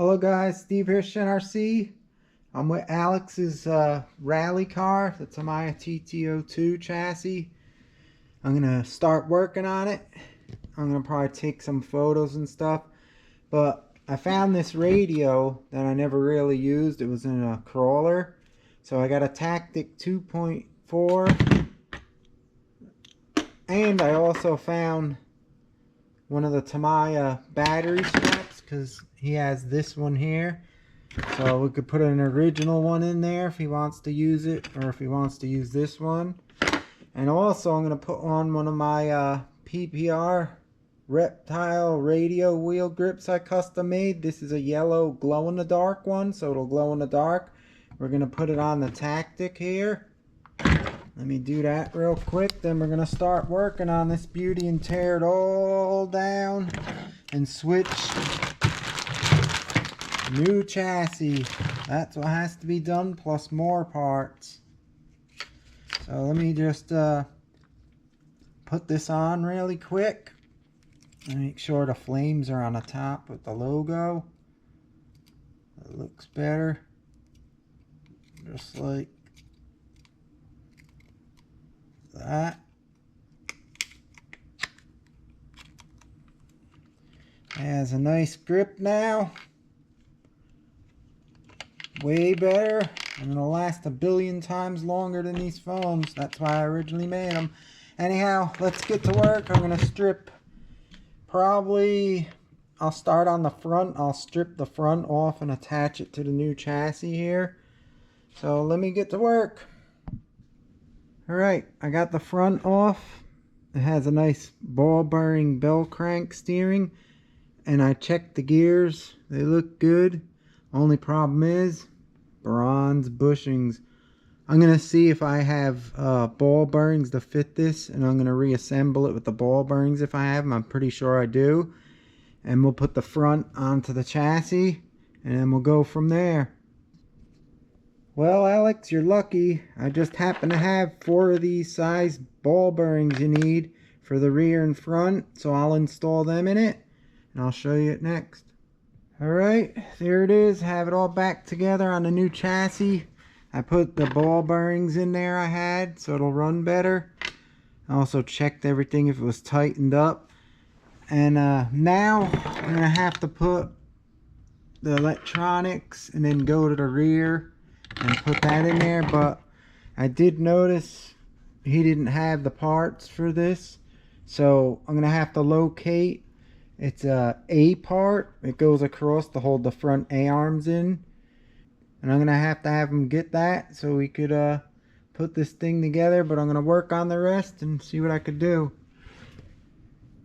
Hello guys, Steve here, RC. I'm with Alex's rally car, the TAMIYA TT02 chassis. I'm gonna start working on it. I'm gonna probably take some photos and stuff. But I found this radio that I never really used. It was in a crawler. So I got a Tactic 2.4. And I also found one of the TAMIYA battery straps, because he has this one here. So we could put an original one in there if he wants to use it, or if he wants to use this one. And also I'm going to put on one of my PPR reptile radio wheel grips I custom made. This is a yellow glow in the dark one, so it'll glow in the dark. We're going to put it on the Tactic here. Let me do that real quick, then we're going to start working on this beauty and tear it all down and switch. New chassis. That's what has to be done, plus more parts. So let me just put this on really quick and make sure the flames are on the top with the logo. It looks better. Just like that. It has a nice grip now. Way better. I'm gonna last a billion times longer than these phones. That's why I originally made them. Anyhow, let's get to work. I'm gonna strip. Probably I'll start on the front. I'll strip the front off and attach it to the new chassis here. So let me get to work. Alright, I got the front off. It has a nice ball bearing bell crank steering, and I checked the gears. They look good. Only problem is bronze bushings. I'm gonna see if I have ball bearings to fit this, and I'm gonna reassemble it with the ball bearings if I have them. I'm pretty sure I do. And we'll put the front onto the chassis, and then we'll go from there. Well, Alex, you're lucky. I just happen to have 4 of these size ball bearings you need for the rear and front, so I'll install them in it, and I'll show you it next. Alright, there it is. Have it all back together on the new chassis. I put the ball bearings in there I had, so it'll run better. I also checked everything if it was tightened up. And now I'm going to have to put the electronics and then go to the rear and put that in there. But I did notice he didn't have the parts for this, so I'm going to have to locate. It's a part. It goes across to hold the front A-arms in. And I'm going to have him get that so we could put this thing together. But I'm going to work on the rest and see what I could do.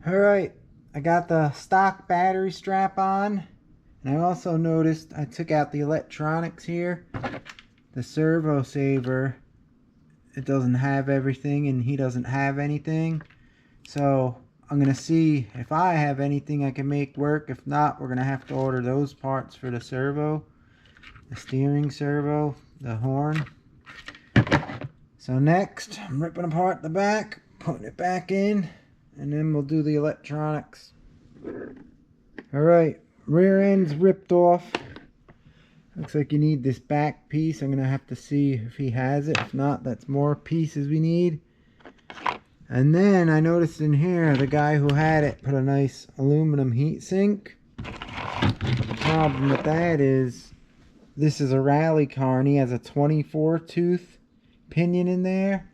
Alright, I got the stock battery strap on. And I also noticed I took out the electronics here. The servo saver, it doesn't have everything, and he doesn't have anything. So I'm going to see if I have anything I can make work. If not, we're going to have to order those parts for the servo. The steering servo, the horn. So next, I'm ripping apart the back, putting it back in, and then we'll do the electronics. Alright, rear end's ripped off. Looks like you need this back piece. I'm going to have to see if he has it. If not, that's more pieces we need. And then I noticed in here, the guy who had it put a nice aluminum heat sink. The problem with that is, this is a rally car and he has a 24 tooth pinion in there.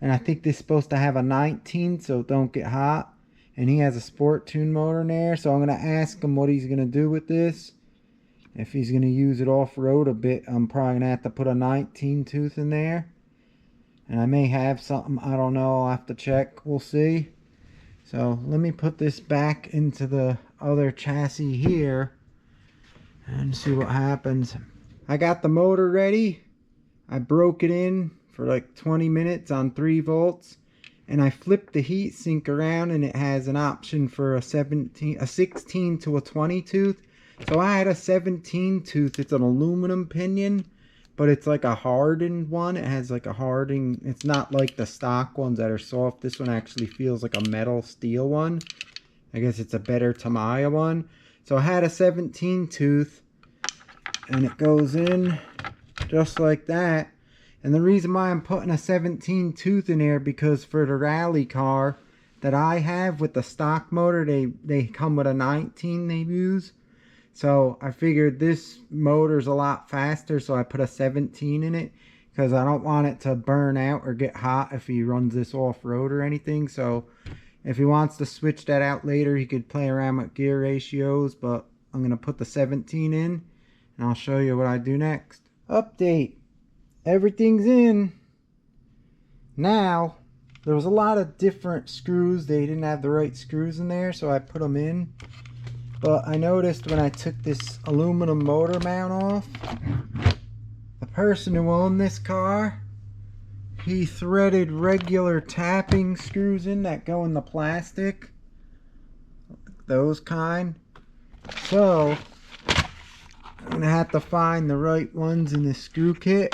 And I think this is supposed to have a 19, so it don't get hot. And he has a sport tune motor in there, so I'm going to ask him what he's going to do with this. If he's going to use it off-road a bit, I'm probably going to have to put a 19 tooth in there. And I may have something, I don't know, I'll have to check, we'll see. So let me put this back into the other chassis here and see what happens. I got the motor ready. I broke it in for like 20 minutes on 3 volts. And I flipped the heat sink around, and it has an option for a 16 to a 20 tooth. So I had a 17 tooth, it's an aluminum pinion. But it's like a hardened one. It has like a hardening. It's not like the stock ones that are soft. This one actually feels like a metal steel one. I guess it's a better TAMIYA one. So I had a 17 tooth, and it goes in just like that. And the reason why I'm putting a 17 tooth in there, because for the rally car that I have with the stock motor, they come with a 19 they use. So I figured this motor's a lot faster, so I put a 17 in it, because I don't want it to burn out or get hot if he runs this off-road or anything. So if he wants to switch that out later, he could play around with gear ratios, but I'm going to put the 17 in, and I'll show you what I do next. Update. Everything's in. Now, there was a lot of different screws. They didn't have the right screws in there, so I put them in. But I noticed when I took this aluminum motor mount off, the person who owned this car, he threaded regular tapping screws in that go in the plastic. Those kind. So, I'm going to have to find the right ones in this screw kit,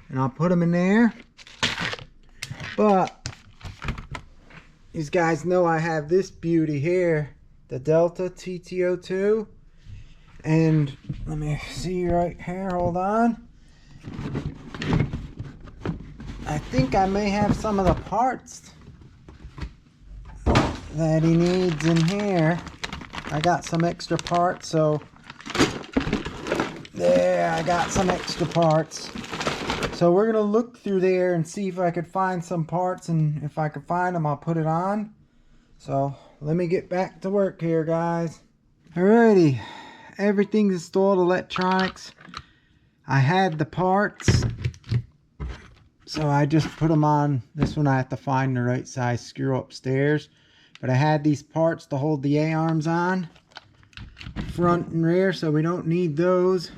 and I'll put them in there. But these guys know I have this beauty here, the Delta TT02. And let me see right here, hold on. I think I may have some of the parts that he needs in here. I got some extra parts, so there, I got some extra parts. So we're gonna look through there and see if I could find some parts, and if I could find them, I'll put it on. So let me get back to work here, guys. Alrighty, everything's installed, electronics. I had the parts, so I just put them on. This one I have to find the right size screw upstairs, but I had these parts to hold the A-arms on, front and rear, so we don't need those.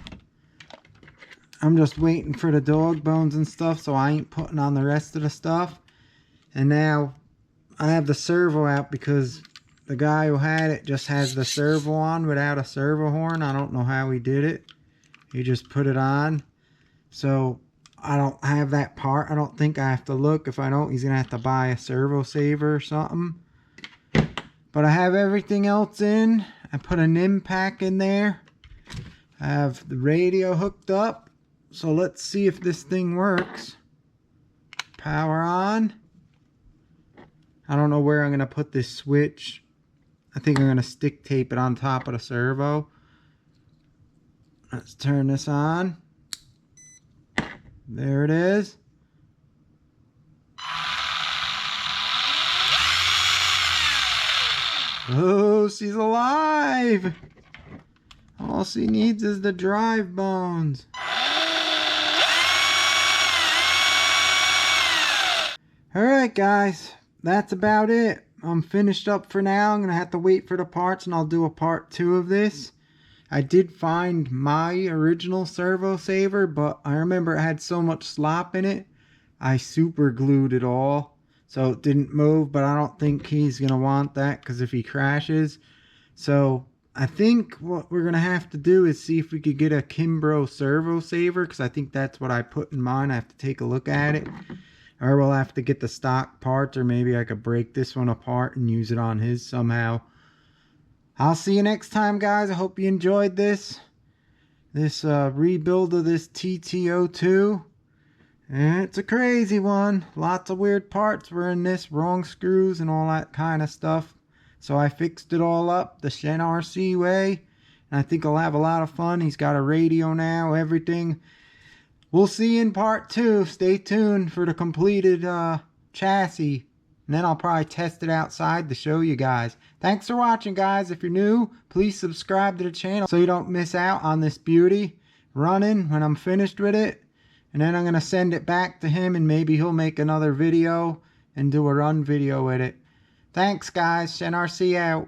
I'm just waiting for the dog bones and stuff, so I ain't putting on the rest of the stuff. And now I have the servo out because the guy who had it just has the servo on without a servo horn. I don't know how he did it. He just put it on. So I don't have that part. I don't think I have to look. If I don't, he's going to have to buy a servo saver or something. But I have everything else in. I put a NIM pack in there. I have the radio hooked up. So let's see if this thing works. Power on. I don't know where I'm going to put this switch. I think I'm going to stick tape it on top of the servo. Let's turn this on. There it is. Oh, she's alive. All she needs is the drive bones. Alright guys, that's about it. I'm finished up for now. I'm going to have to wait for the parts, and I'll do a part 2 of this. I did find my original servo saver, but I remember it had so much slop in it, I super glued it all, so it didn't move. But I don't think he's going to want that, because if he crashes. So I think what we're going to have to do is see if we could get a Kimbrough servo saver, because I think that's what I put in mine. I have to take a look at it. Or we'll have to get the stock parts, or maybe I could break this one apart and use it on his somehow. I'll see you next time, guys. I hope you enjoyed this rebuild of this TT02. And it's a crazy one. Lots of weird parts were in this, wrong screws and all that kind of stuff. So I fixed it all up the Shen RC way. And I think I'll have a lot of fun. He's got a radio now, everything. We'll see you in part 2. Stay tuned for the completed chassis. And then I'll probably test it outside to show you guys. Thanks for watching, guys. If you're new, please subscribe to the channel so you don't miss out on this beauty running when I'm finished with it. And then I'm going to send it back to him, and maybe he'll make another video and do a run video with it. Thanks, guys. Shen RC out.